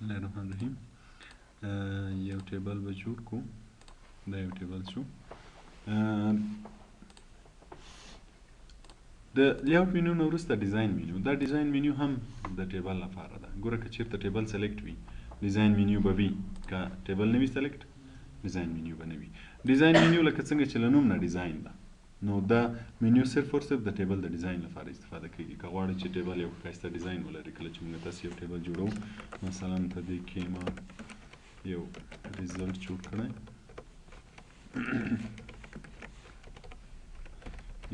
بسم الله الرحمن الرحیم. یو ټیبل به جوړ کړو. دا یو ټیبل شو. د لیاوټ منیو نه وروسته ډیزاین منیو. دا ډیزاین منیو هم د ټیبل لپاره ده. ګوره که چېرته ټیبل سلیکټ وي ډیزاین منیو به وي، که ټیبل نه وي سلیکټ ډیزاین منیو به نه وي. ډیزاین منیو لکه څنګه چې له نوم نه ډیزاین ده، نو دا منیو صرف او صرف د ټیبل د ډیزاین لپاره استفاده کیږي. که غواړئ چې ټیبل یو ښایسته ډیزاین ولري، کله چې موږ تاسو یو ټیبل جوړو، مثلا په دې کې ما یو ریزلټ جوړ کړی،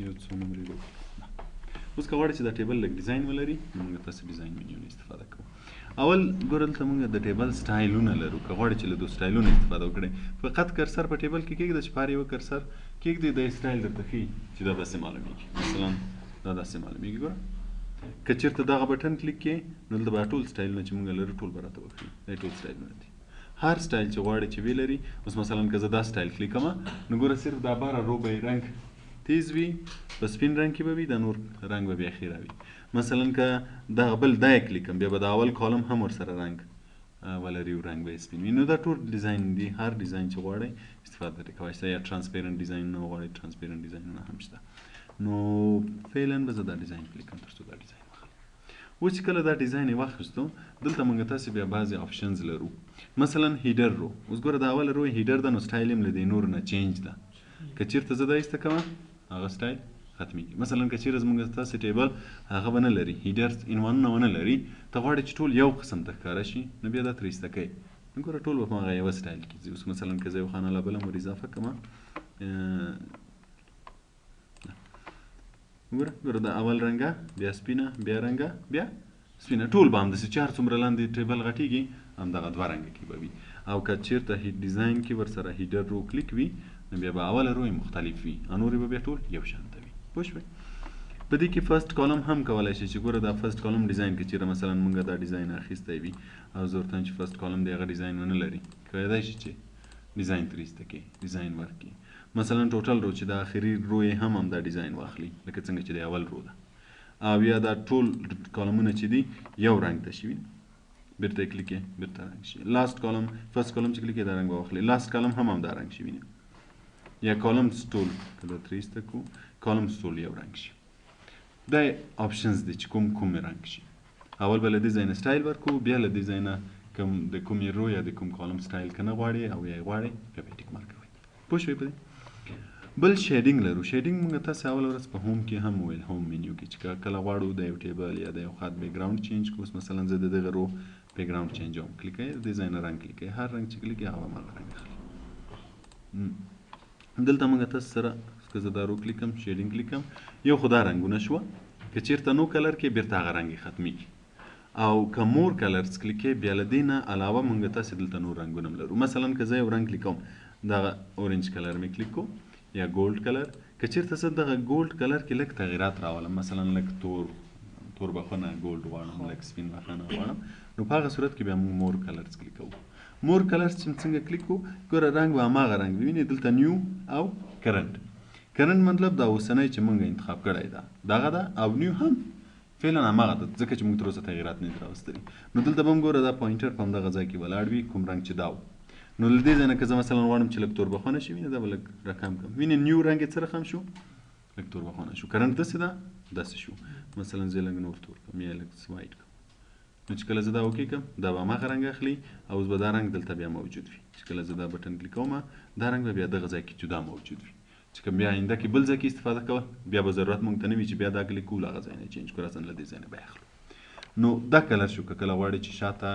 یو څو نمرې وکړو. اوس که غواړئ چې دا ټیبل لږ ډیزاین ولري، نو موږ تاسو ډیزاین منیو نه استفاده کوو. اول ګوره دلته موږ د ټیبل سټایلونه لرو. که غواړئ چې له دو سټایلونو استفاده وکړئ، فقط کرسر په ټیبل کې کېږده چې په هر یوه کرسر کېږدئ، دا سټایل درته ښیي چې دا داسې معلومیږي. مثلا دا داسې معلومیږي. ګوره که چېرته دغه بټن کلیک کړې، نو دلته به ټول سټایلونه چې موږ لرو ټول به راته وښیي. دا ټول سټایلونه دي. هر سټایل چې غواړئ چې ویلري. اوس مثلا که زه دا سټایل کلیک کړم، نو ګوره صرف دا باره رو به رنګ تیز وي، په سپین رنګ کې به وي، دا نور رنګ به بیا خیره وي. مثلا که دغه بل دا یې کلیک کړم، بیا به د اول کالم هم ورسره رنګ ولري، رنګ به یې سپین وي. نو دا ټول ډیزاین دي. هر ډیزاین چې غواړئ استفاده ترې کولی شئ. یا ټرانسپیرنټ ډیزاینونه غواړئ، ټرانسپیرنټ ډیزاینونه هم شته. نو فعلا به زه دا ډیزاین کلیک کړم تر څو دا ډیزاین واخلم. اوس چې کله دا ډیزاین یې واخیستو، دلته موږ تاسې بیا بعضې آپشنز لرو. مثلا هیډر رو. اوس ګوره دا اوله رو هیډر ده، نو سټایل یې له دې نورو نه چینج ده. که چېرته زه دا ایسته کوم، هغه سټایل ختمیږي. مثلا که چېرې زموږ ستاسې ټیبل هغه به نه لري، هیډر عنوانونه ونه لري، ته غواړې چې ټول یو قسم ته ښکاره شي، نو بیا دا ترې ایسته کوئ. نو ګوره ټول به په هغه یوه سټایل کې ځي. اوس مثلا که زه یو خانه لابله ور اضافه کړم، ګوره دا اول رنګه، بیا سپینه، بیا رنګه، بیا سپینه، ټول به همداسې چې هر څومره لاندې ټیبل غټېږي همدغه دوه رنګه کې به وي. او که چېرته ډیزاین کې ورسره هیډر رو کلیک وي، نو بیا به اوله رو مختلف وي، نورې به بیا ټول یو شانته وي. پوه شوئ؟ په دې کې فرست کالم هم کولی شئ چې ګوره دا فرست کالم ډیزاین کې چېرې مثلا موږ دا ډیزاین اخیستی وي او زه ورته چې فرست کالم دی هغه ډیزاین ونه لري، کیدای شي چې ډیزاین ترې ایسته کړي، ډیزاین ورکړي. مثلا ټوټل رو چې د آخري رو یې هم همدا ډیزاین واخلي، لکه څنګه چې د اول رو ده. او یا دا ټول کالمونه چې دي یو رنګ ته شي، بیرته یې کلیک کړئ بیرته رنګ شي. لاست کالم، فرست کالم چې کلیک کړئ دا رنګ به واخلي، لاست کالم هم همدا رنګ شي. وینئ؟ یا کالم سټول که دا ترې ایسته کړو، کالم سټول یو رنګ شي. دا آپشنز دي چې کوم رنګ شي. اول به له دې ځای نه سټایل ورکړو، بیا له دې ځای نه د کومې رو یا د کوم کالم سټایل که نه غواړئ او یا یې غواړئ، بیا به یې ټیک مارک کوئ. پوه شوئ په دې؟ بل شیډینګ لرو. شیډینګ موږ تاسې اوله ورځ په هوم کې هم وویل، هوم منیو کې چې کله غواړو د یو ټیبل یا د یو خط بیکګراوند چینج کړو. اوس مثلا زه د دغه رو بیکګراوند چینجوم، کلیک کوئ، د دې ځای نه رنګ کلیک کوئ، هر رنګ چې کلیک کوئ هغه هماغه رنګ اخلي. دلته موږ تاسو سره که زه دا رو کلیک کړم، شیډینګ کلیک کړم، یو خو دا رنګونه شوه. که چېرته نو کلر کې بیرته هغه رنګ یې ختمیږي. او که مور کلرز کلیک کوئ، بیا له دې نه علاوه موږ تاسې دلته نور رنګونه هم لرو. مثلا که زه یو رنګ کلیک کوم، دغه اورنج کلر مې کلیک کو یا ګولډ کلر. که چېرته زه دغه ګولډ کلر کې لږ تغیرات راولم، مثلا لږ تور بخونه ګولډ غواړم، لږ سپین بخونه غواړم، نو په هغه صورت کې بیا موږ مور کلرز کلیک کوو. مور کلرز چې څنګه کلیک کوو، ګوره رنګ به هماغه رنګ وي. وینئ دلته نیو او کرنټ. کرنټ مطلب دا اوسنی چې موږ انتخاب کړی ده دغه ده، او نیو هم فعلا هماغه ده، ځکه چې موږ تر اوسه تغیرات نه دي راوستلي. نو دلته به هم ګوره دا پوینټر په همدغه ځای کې ولاړ وي، کوم رنګ چې دا و. نو له دې ځای نه که زه مثلا غواړم چې لږ تور بخونه شي، وینې دا به لږ راکم کړم. وینې نیو رنګ یې څه رقم شو، لږ تور بخونه شو. کرنټ داسې ده، داسې شو. مثلا زه لږ نور تور کړم یا لږ وایټ کړم. نو چې کله زه دا اوکې کړم، دا به هماغه رنګ اخلي او اوس به دا رنګ دلته بیا موجود وي. چې کله زه دا بټن کلیک کوم، دا رنګ به بیا دغه ځای کې جدا موجود وي. چې کوم بیا آینده کې بل ځای کې استفاده کول، بیا به ضرورت موږ ته نه وي چې بیا دا کلیک کول هغه ځای نه چینج کړو، راځه له دې ځای نه به یې اخلو. نو دا کلر شو. که کله غواړئ چې شاته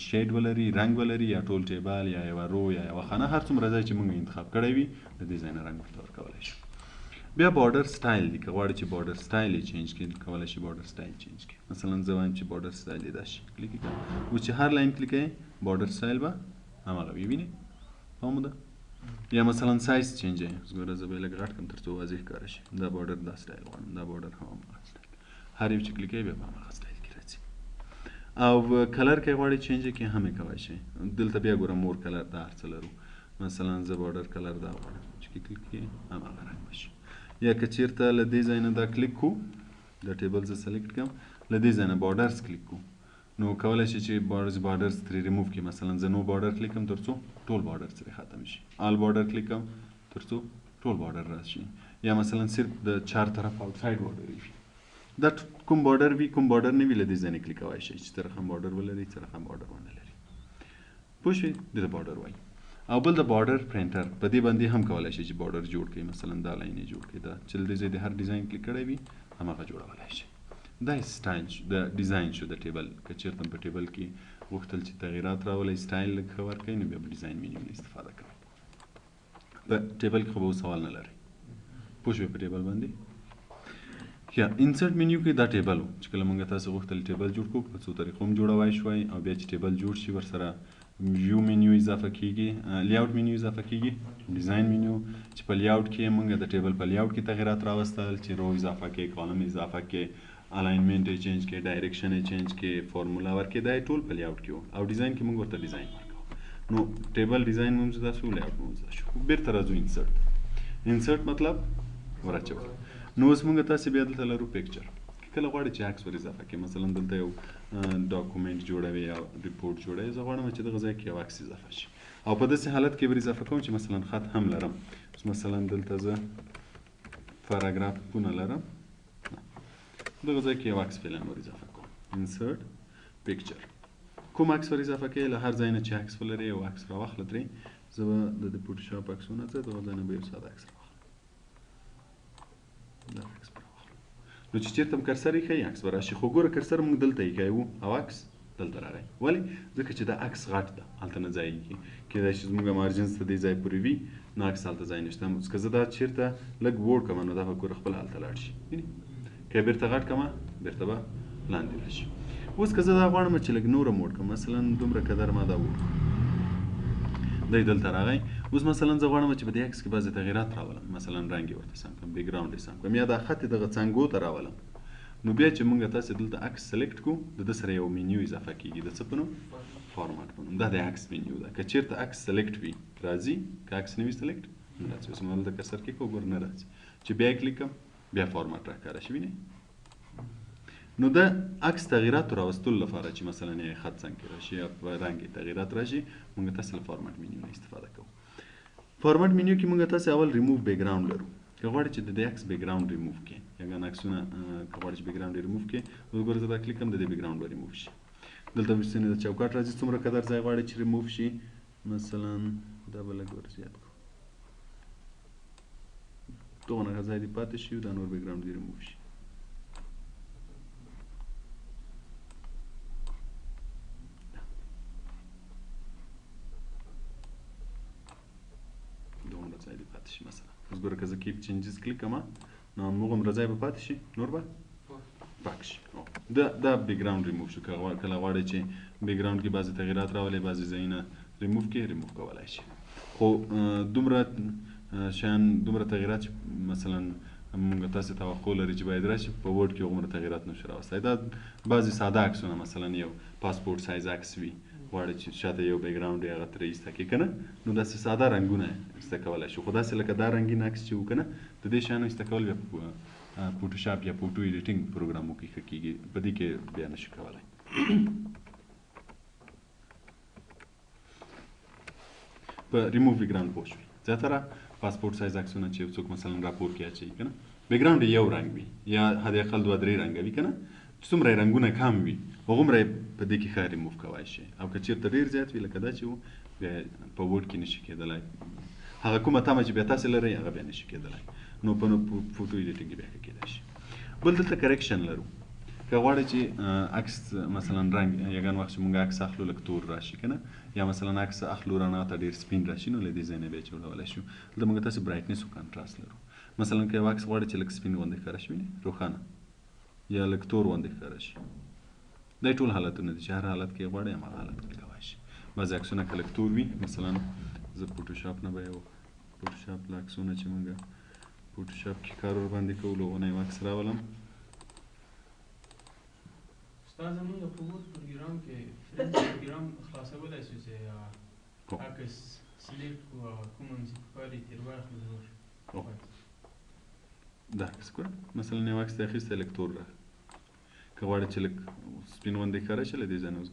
شیډ ولري، رنګ ولري، یا ټول ټیبل یا یوه رو یا یوه خانه، هر څومره ځای چې موږ انتخاب کړی وي، له دې ځای نه رنګ ورته ورکولی شو. بیا بارډر سټایل دی. که غواړئ چې بارډر سټایل یې چینج کړئ، کولی شئ بارډر سټایل چینج کړئ. مثلا زه وایم چې بارډر سټایل یې دا شي، کلیک یې کړم. اوس چې هر لاین کلیک کوئ، بارډر سټایل به هماغه وي. وینئ فهم ده؟ یا مثلا سایز چینج یې، اوس ګوره زه به یې لږ غټ کړم تر څو واضح ښکاره شي. دا بارډر دا سټایل غواړم، دا بارډر هم هماغه سټایل. هر یو چې کلیک کوئ بیا به هماغه سټایل کې راځي. او کلر که غواړئ چینج یې کړئ هم یې کولی شئ. دلته بیا ګوره مور کلر دا هر څه لرو. مثلا زه بارډر کلر دا غواړم چې کلیک کړئ هماغه رنګ به شي. یا که چېرته له دې ځای نه دا کلیک کړو، دا ټیبل زه سلیکټ کړم، له دې ځای نه بارډرز کلیک کړو، نو کولای شي چې بارډرز ترې ریموو کړي. مثلا زه نو بارډر کلیکم ترڅو ټول بارډر ترې ختم شي، آل بارډر کلیکم ترڅو ټول بارډر راشي، یا مثلا صرف د چار طرف آوټساید بارډر وي. دا کوم بارډر وي کوم بارډر نه وي له دې ځای نه کلیکوای شي چې طرف هم بارډر ولري طرف هم بارډر ونه لري. پوه شوې؟ دې ته بارډر وایي. او بل د بارډر پرنټر په دې باندې هم کولای شي چې بارډر جوړ کړي. مثلا دا لاین یې جوړ کړي، دا چې د دې ځای د هر ډیزاین کلیک کړی وي هماغه جوړولی شي. دا سټایل د ډیزاین شو د ټیبل. که چېرته په ټیبل کې غوښتل چې تغیرات راولئ سټایل لږ ښه ورکړئ نو بیا په ډیزاین مینیو نه استفاده کوئ. په ټیبل کې خو به اوس سوال نه لرئ. پوه شوې په ټیبل باندې؟ یا انسرټ منیو کې دا ټیبل و چې کله موږ تاسو غوښتل ټیبل جوړ کړو په څو طریقو هم جوړوای شوی، او بیا چې ټیبل جوړ شي ورسره ویو منیو اضافه کیږي، لیاوټ منیو اضافه کیږي، ډیزاین منیو چې په لیاوټ کې موږ د ټیبل په لیاوټ کې تغیرات راوستل چې رو اضافه کې، کالم اضافه کې، الاینمنت یې چینج کې، ډایرکشن یې چینج کې، فارمولا ورکې، دا ټول په لیاوټ کې و. او ډیزاین کې موږ ورته ډیزاین ورکوو. نو ټیبل ډیزاین موږ دا شو، لیاوټ موږ دا شو. بیرته راځو انسرټ. انسرټ مطلب ورچول. نو اوس موږ تاسو بیا دلته لرو پکچر. کله غواړئ چې عکس ور اضافه کړئ، مثلا دلته یو ډاکومنټ جوړوي یا ریپورټ جوړوي، زه غواړم چې دغه ځای کې یو عکس اضافه شي، او په داسې حالت کې ور اضافه کوم چې مثلا خط هم لرم. مثلا دلته زه پاراګرافونه لرم، دغه ځای کې یو عکس فعلا ور اضافه کوم. انسرټ پکچر. کوم عکس ور اضافه کوئ؟ له هر ځای نه چې عکس ولرئ یو عکس راواخله ترې. زه به د فوټوشاپ عکسونه څه دغه ځای نه به یو ساده عکس راواخلم. دا عکس نو چې چېرته هم کرسر ایښی عکس به راشي. خو ګوره کرسر موږ دلته ایښی وو او عکس دلته راغی. ولې؟ ځکه چې دا عکس غټ ده، هلته نه ځای ایښي. کیدای شي زموږ مارجنز ته دې ځای پورې وي، نو عکس هلته ځای نشته. که زه دا چېرته لږ ووړ کړم نو دا به ګوره خپله هلته لاړ شي. وینې؟ که یې بېرته غټ کړمه بېرته به لاندې راشي. اوس که زه دا غواړم چې لږ نور هم ووړ کړم، مثلا دومره قدر ما دا ووړ کړم، دی دلته راغی. اوس مثلا زه غواړم چې په دې عکس کې بعضې تغیرات راولم، مثلا رنګ یې ورته سم کړم، بیکګراونډ یې سم کړم، یا دا خط یې دغه څنګو ته راولم. نو بیا چې موږ تاسې دلته عکس سلیکټ کړو، د ده سره یو منیو اضافه کېږي. د څه په نوم؟ فارمات په نوم. دا د عکس منیو ده. که چېرته عکس سلیکټ وي راځي، که عکس نه وي سلیکټ نه راځي. اوس ما دلته کرسر کېښود ګوره نه راځي. چې بیا یې کلیک کړم بیا فارمات راښکاره شي. وینئ؟ نو د عکس تغییراتو راوستلو لپاره چې مثلا یې خط څنګه راشي یا په رنګ یې تغییرات راشي، موږ تاسې له فارمات منیو نه استفاده کوو. فارمات منیو کې موږ تاسې اول ریموو بیکګراونډ لرو. که غواړئ چې د دې عکس بیکګراونډ ریموو کړئ، یګان عکسونه که غواړئ چې بیکګراونډ یې ریموو کړئ، اوس ګوره زه دا کلیک کړم د دې بیکګراونډ به ریموو شي. دلته ځینې د چوکاټ راځي، څومره قدر ځای غواړئ چې ریموو شي. مثلا دا به لږ ور زیات کړو، دغونه ځای دې پاتې شي، دا نور بیکګراونډ دې ریموو شي. دغونه ځای دې پاتې شي. مثلا اوس ګوره که زه کیپ چینجز کلیک کړم نو همغومره ځای به پاتې شي، نور به پاک شي. دا بیکګراونډ ریموو شو. کله غواړئ چې بیکګراونډ کې بعضې تغییرات راولئ، بعضې ځایونه ریموو کړئ، ریموو کولی شي. خو دومره شیان، دومره تغییرات چې مثلا موږ تاسې توقع لري چې باید راشي، په ورډ کې هغومره تغییرات نشو راوستی. دا بعضې ساده عکسونه، مثلا یو پاسپورټ سایز عکس وي، غواړئ چې شاته یو بیکګراونډ یې هغه ترې ایسته کړئ که نه، نو داسې ساده رنګونه ایسته کولی شو. خو داسې لکه دا رنګین عکس چې و که نه، د دې شیانو ایسته کول بیا فوټوشاپ یا فوټو ایډیټینګ پروګرامو کې ښه کېږي، په دې کې بیا نشو کولی. په ریموو بیکګراونډ پوه شوئ. زیاتره پاسپورټ سایز عکسونه چې یو څوک مثلا راپور کې اچوي که نه، بیکګراونډ یې یو رنګ وي یا حداقل 2-3 رنګه وي که نه، چې څومره یې رنګونه کم وي هغومره یې په دې کې ښه ریموو کولی شي. او که چېرته ډېر زیات وي لکه دا چې و، بیا په ورډ کې نشي کېدلی. هغه کومه تمه چې بیا تاسې لرئ هغه بیا نشي کېدلی. نو په فوټو ایډیټینګ بیا ښه کېدای شي. بل دلته کریکشن لرو. که غواړئ چې عکس مثلا رنګ یګان وخت چې موږ عکس اخلو لږ تور راشي که نه، یا مثلا عکس اخلو رڼا ته ډېر سپین راشي، نو له دې ځای نه بیا جوړولی شو. دلته موږ تاسې برایټنس او کانټراسټ لرو. مثلا که یو عکس غواړئ چې لږ سپین غوندې ښکاره شي، وینئ، روښانه، یا لږ تور غوندې ښکاره شي. دا ټول حالتونه دي چې هر حالت کې غواړئ هماغه حالت کې کولی شي. بعضې عکسونه که لږ تور وي، مثلا زه فوټوشاپ نه به یو فوټوشاپ له عکسونه چې موږ فوټوشاپ کې کار ورباندې کوو، له هغو نه یو عکس راولم. استاد زمونږ په ورډ پروګرام کې فرنټ پروګرام خلاصولی شو چې عکس سلیکټ کړو او کومه چې پکار یې ترې واخلو نور. دا عکس ګوره، مثلا یو عکس دې اخیستی لږ تور راغی. که غواړئ چې لږ سپین غوندې ښکاره شي له دې ځای نه اوس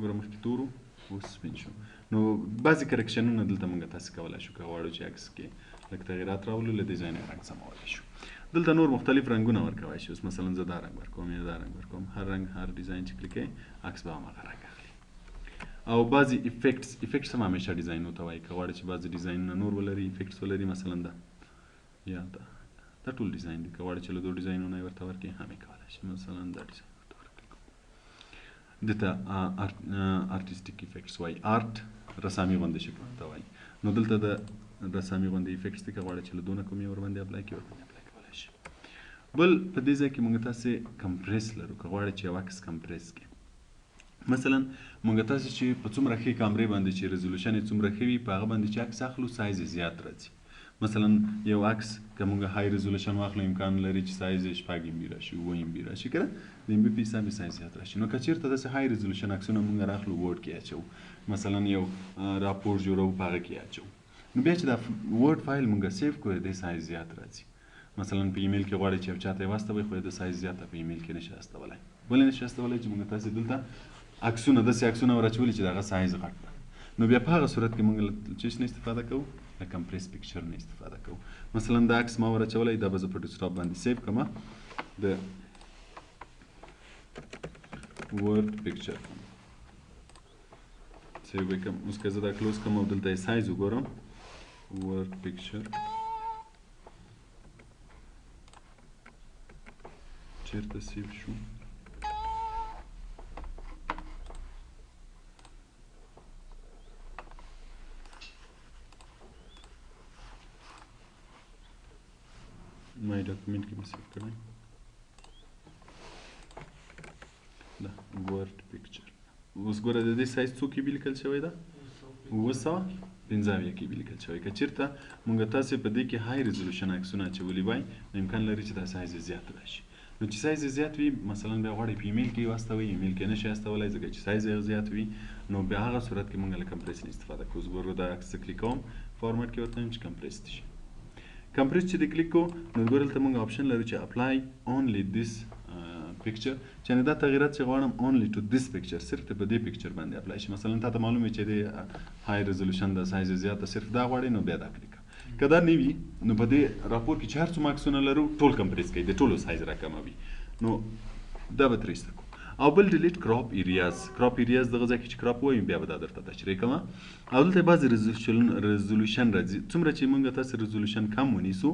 ګوره مخکې تور و اوس سپین شو نو بعضې کرکشنونه دلته موږ تاسې کولی شو که غواړو چې عکس کې لږ تغیرات راولو له دې ځای نه رنګ سمولی شو دلته نور مختلف رنګونه ورکولی شي اوس مثلا زه دا رنګ ورکوم یا دا رنګ ورکوم هر رنګ هر ډیزاین چې کلیک کوئ عکس به هماغه رنګ اخلي او بعضې افیکټس هم همیشه ډیزاینونو ته وایي که غواړئ چې بعضې ډیزاینونه نور ولري افیکټس ولري مثلا یا دا ټول ډیزاین دی که غواړئ چې له دو ډیزاینونه یې ورته ورکړئ هم یې کولی شي مثلا دا ډیزاین ورته ورکړئ دته آرټیسټیک افیکټس وایي آرټ رسامي غوندې شکل ته وایي نو دلته د رسامي غوندې افیکټس دي که غواړئ چې له دونه کوم یې ورباندې اپلای کړئ ورباندې اپلای کولی شي بل په دې ځای کې موږ تاسې کمپریس لرو که غواړئ چې یو عکس کمپریس کړئ مثلا موږ تاسې چې په څومره ښې کامرې باندې چې ریزولوشن یې څومره ښه وي په هغه باندې چې عکس اخلو سایز یې زیات راځي مثلا یو عکس که موږ های ریزولوشن واخلو امکان لري چې سایز یې 6 MB راشي 7 MB راشي که نه د MB په حساب یې سایز زیات راشي نو که چېرته داسې های ریزولوشن عکسونه موږ راخلو ورډ کې اچوو مثلا یو راپور جوړوو په هغه کې اچوو نو بیا چې دا ورډ فایل موږ سیف کړو د سایز زیات راځي مثلا په ایمیل کې غواړئ چې یو چاته یې واستوئ خو د سایز زیاته په ایمیل کې نشي استولی ولې نشي استولی چې موږ تاسې دلته عکسونه داسې عکسونه ور اچولي چې د هغه سایز غټ ده نو بیا په هغه صورت کې موږ له چیز نه استفاده کوو له کمپریس پکچر نه استفاده کوو مثلا دا عکس ما ور اچولی دا به زه په ډیسکټاپ باندې سیف کړم د ورډ پکچر سیو به کړم اوس که زه دا کلوز کړم او دلته یې سایز وګورم ورډ پکچر چیرته سیو شو مای ډاکومنټ کې مې سیو کړی دا ورډ پکچر اوس ګوره د دې سایز څو کې بې لیکل شوی ده 915 کې بې لیکل شوی که چېرته موږ تاسې په دې کې های ریزولوشن عکسونه اچولي وای نو امکان لري چې دا سایز یې زیات راشي نو چې سایز یې زیات وي مثلا بیا غواړئ په ایمیل کې واستوئ ایمیل کې نشئ استولی ځکه چې سایز یې زیات وي نو بیا هغه صورت کې موږ له کمپریس نه استفاده کوو اوس ګوره دا عکس کلیک کوم فارمټ کې ورته وایم چې کمپریس دي شي کمپریس چې د کلیک کو نو ګوره دلته موږ آپشن لرو چې اپلای اونلی دیس پکچر چې دا تغییرات چې غواړم اونلی ټو دیس پکچر صرف په دې پکچر باندې اپلای شي مثلا تاسو معلومه چې د های ریزولوشن د سایز زیاته صرف دا غواړئ نو بیا دا کلیک که دا نه وي نو په دې راپور کې چې هر څومره عکسونه لرو ټول کمپریس کوي د ټولو سایز راکموي نو دا به ترې ایسته کړو او بل ډیلیټ کراپ ایریاز دغه ځای کې چې کراپ وایم بیا به دا درته تشریح کوم او دلته بعضې ریزولوشن راځي څومره چې موږ تاسې ریزولوشن کم ونیسو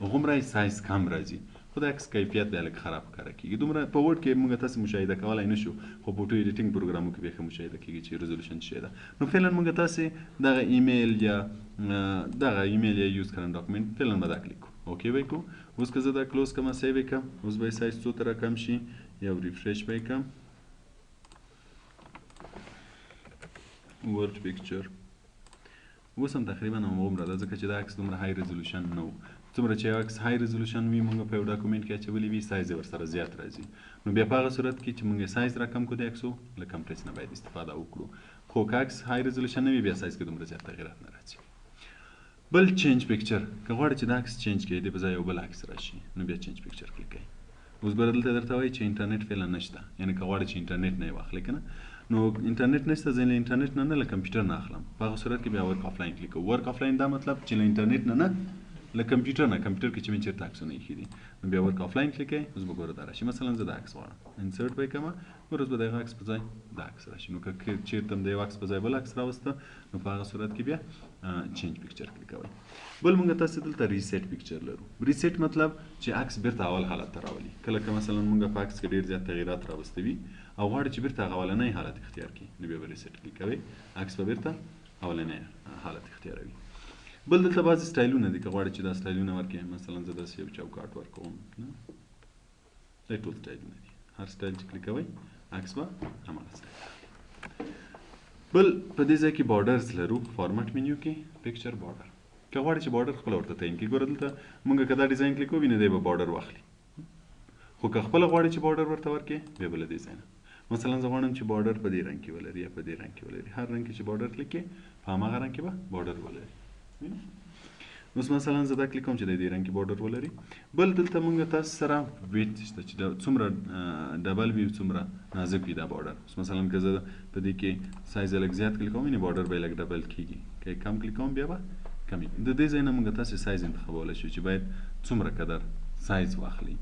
هغومره یې سایز کم راځي خو د عکس کیفیت بیا لږ خراب ښکاره کېږي دومره په ورډ کې موږ تاسې مشاهده کولی نه شو خو په فوټو ایډیټینګ پروګرامو کې بیا ښه مشاهده کېږي چې ریزولوشن څه ده نو فعلا موږ تاسې دغه ایمیل یا یوز کړن ډاکومنټ فعلا به دا کلیک کوو اوکې به یې کوو اوس که زه دا کلوز کړم سیو یې کړم اوس به یې سایز څو ته راکم شي یا ریفریش به یې کړم ورډ پکچر اوس هم تقریبا هماغومره ده ځکه چې دا عکس دومره های ریزولوشن نه و څومره چې یو عکس های ریزولوشن وي موږ په یو ډاکومنټ کې اچولی وي سایز یې ورسره زیات راځي نو بیا په هغه صورت کې چې موږ یې سایز راکم کړو د عکسو له کمپریس نه باید استفاده وکړو خو که عکس های ریزولوشن نه وي بیا سایز کې دومره زیات تغییرات نه راځي بل چینج پکچر که غواړئ چې دا عکس چینج کړئ د په ځای یو بل عکس راشي نو بیا چینج پکچر کلیک کړئ اوس ګوره دلته درته وایي چې انټرنیټ فعلا نشته یعنې که غواړئ چې انټرنیټ نه یې واخلئ که نه نو انټرنیټ نشته زه له انټرنیټ نه له کمپیوټر نه اخلم په هغه صورت کې بیا ورک آفلاین کلیک کوو ورک آفلاین دا مطلب چې له انټرنیټ نه له کمپیوټر نه کمپیوټر کې چې مې چېرته عکسونه ایښي دي نو بیا ورک آفلاین کلیک کوئ اوس به ګوره دا راشي مثلا زه دا عکس غواړم انسرټ به یې کړم ګوره اوس به د هغه عکس په ځای دا عکس راشي نو که چېرته م د یو عکس په ځای بل عکس راوسته نو په هغه صورت کې بیا چینج پکچر کلیک کوئ بل موږ تاسې دلته ریسیټ پکچر لرو ریسیټ مطلب چې عکس بیرته اول حالت ته راولي کله که مثلا موږ په عکس کې ډېر زیات تغییرات راوستوي او غواړو چې بیرته هغه اولنی حالت اختیار کړي نو بیا به ریسیټ کلیک کوئ عکس به بیرته اولنی حالت اختیاروي بل دلته بعضې سټایلونه دي که غواړئ چې دا سټایلونه ورکړئ مثلا زه داسې یو چوکاټ ورکوم دا ټول سټایلونه دي هر سټایل چې کلیک کوئ عکس به هماغه سټایل بل په دې ځای کې بارډرز لرو فارمټ منیو کې پکچر بارډر که غواړئ چې بارډر خپله ورته تعین کړي ګوره دلته موږ که دا ډیزاین کلیک کوو وینې دی به بارډر واخلي خو که خپله غواړئ چې بارډر ورته ورکړئ بیا به له دې ځای نه مثلا زه غواړم چې بارډر په دې رنګ کې ولري یا په دې رنګ کې ولري هر رنګ کې چې بارډر کلیک کړئ په هماغه رنګ کې به بارډر ولري نو اوس مثلا زه دا کلیک کوم چې د دې رنګ کې بارډر ولري. بل دلته موږ تاسو سره ویت شته چې دا څومره ډبل وي څومره نازک وي دا بارډر. اوس مثلا که زه په دې کې سایز لږ زیات کلیک کوم نو بارډر به لږ ډبل کیږي، که کم کلیک کوم بیا به کمی. د دې ځای نه موږ تاسو سایز انتخابولی شو چې باید څومره قدر سایز واخلي.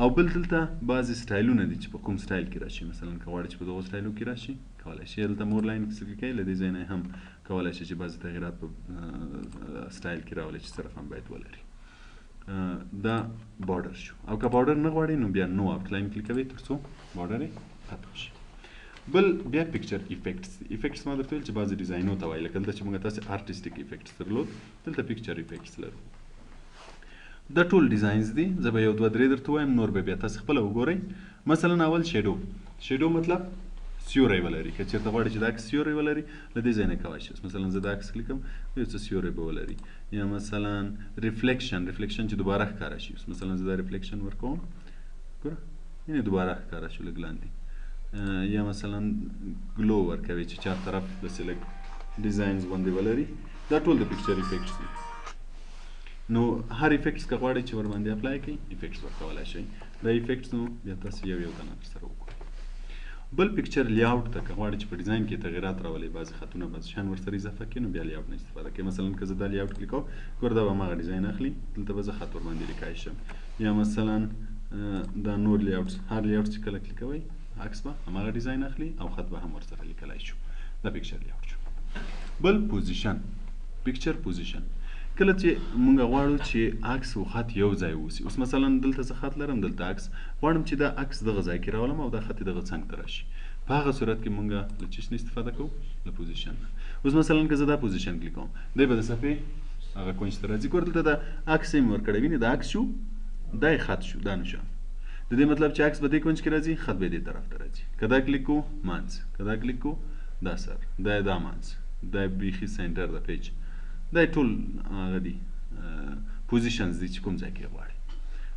او بل دلته بعضې سټایلونه دي چې په کوم سټایل کې راشي. مثلا که غواړئ چې په دغو سټایلو کې راشي کولی شئ دلته مور لاین کې کلیک کوئ، له دې ځای نه هم کولی شئ چې بعضې تغیرات په سټایل کې راولئ چې صرف هم باید ولري. دا بارډر شو. او که بارډر نه غواړئ نو بیا نو آوټ لاین کلیک کوئ تر څو بارډر یې ختم شي. بل بیا پکچر افیکټس دي. افیکټس ما درته ویل چې بعضې ډیزاینو ته وایي، لکه دلته چې موږ تاسې آرټسټیک افیکټس درلود، دلته پکچر افیکټس لرو. دا ټول ډیزاینز دي. زه به یو دوه درې درته وایم، نور به بیا تاسې خپله وګورئ. مثلا اول شیډو. شیډو مطلب سیوری ولري. که چېرته غواړئ چې دا عکس سیوری ولري له دې ځای نه کولی شئ. مثلا زه دا عکس کلیک کوم یو څه سیوری به ولري. یا مثلا ریفلیکشن چې دوباره ښکاره شي. مثلا زه دا ریفلیکشن ورکوم، ګوره یعنې دوباره ښکاره شو لږ لاندې. یا مثلا ګلو ورکوي چې چار طرف داسې لږ ډیزاینز غوندې ولري. دا ټول د پکچر افیکټس دي. نو هر افیکټس که غواړئ چې ورباندې اپلای کړئ افیکټس ورکولی شئ. دا افیکټس نو بیا تاسو یو یو دانه سره وګورئ. بل پکچر لیاوټ ته که غواړئ چې په ډیزاین کې تغیرات راولئ، بعضې خطونه بعضې شیان ورسره اضافه کړئ، نو بیا لیاوټ نه استفاده کوئ. مثلا که زه دا لیاوټ کلیک کوم ګوره دا به هماغه ډیزاین اخلي، دلته به زه خط ورباندې لیکای شم. یا مثلا دا نور لیاوټس، هر لیاوټ چې کله کلیک کوئ عکس به هماغه ډیزاین اخلي او خط به هم ورسره لیکلی شو. دا پکچر لیاوټ شو. بل پوزیشن، پکچر پوزیشن. کله چې موږ غواړو چې عکس او خط یو ځای اوسي. اوس مثلا دلته زه خط لرم، دلته عکس غواړم چې دا عکس دغه ځای کې راولم او دا خط دغه څنګ ته راشي. په هغه صورت کې موږ له چیش نه استفاده کوو؟ له پوزیشن نه. اوس مثلا که زه دا پوزیشن کلیک کوم دی به د صفحې هغه کونج ته راځي. ګوره دلته دا عکس یې مې ورکړی، وینې دا عکس شو، دا یې خط شو، دا نشان. د دې مطلب چې عکس به دې کونج کې راځي، خط به دې طرف ته راځي. که دا کلیک کوو منځ، که دا کلیک کوو دا سر، دا یې دا منځ، دا یې بیخي سینټر د پیج. دا ټول هغه دي پوزیشنز دي چې کوم ځای کې غواړئ.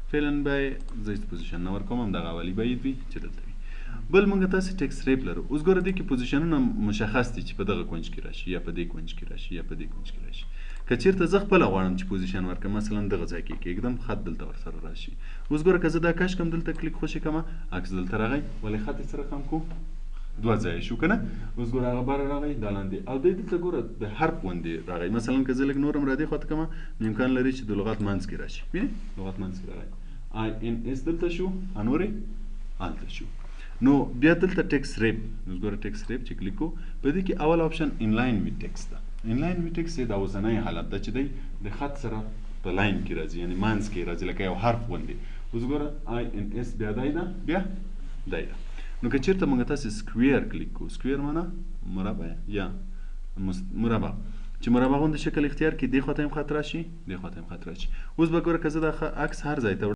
فعلا به یې زه پوزیشن نه ورکوم، همدغه اولي به یې وي چې دلته وي. بل موږ تاسې ټکس ریپ لرو. اوس ګوره دې کې پوزیشنونه مشخص دي چې په دغه کونج کې راشي، یا په دې کونج کې راشي، یا په دې کونج کې راشي. که چېرته زه خپله غواړم چې پوزیشن ورکړم، مثلا دغه ځای کې کېږدم، خط دلته ورسره راشي. اوس ګوره که زه دا کش کړم دلته کلیک خوشې کړمه، عکس دلته راغی، ولې خط یې سره کم کړو؟ دوه ځایه شو که نه. اوس ګوره هغه بره راغی، دا لاندې، او دی دلته ګوره د حرف غوندې راغی. مثلا که زه لږ نور هم را دې خواته کړمه نو امکان لري چې د لغت منځ کې راشي. وینې لغت منځ کې راغی، INS دلته شو، انورې هلته شو. نو بیا دلته ټکس ریپ. اوس ګوره ټکس ریپ چې کلیک کوو، په دې کې اول آپشن انلاین وي ټکس ده. انلاین وي ټکس دا اوسنی حالت ده چې دی د خط سره په لاین کې راځي، یعنې منځ کې راځي لکه یو حرف غوندې. اوس ګوره INS بیا دی ده، بیا دی ده. نو که چېرته موږ تاسې سکویر کلیک کوو، سکویر معنا مربع یا مربع، چې مربع غوندې شکل اختیار کړي، دې خواته هم خط راشي، دې خواته هم خط راشي. اوس به ګوره که زه دا عکس هر ځای ته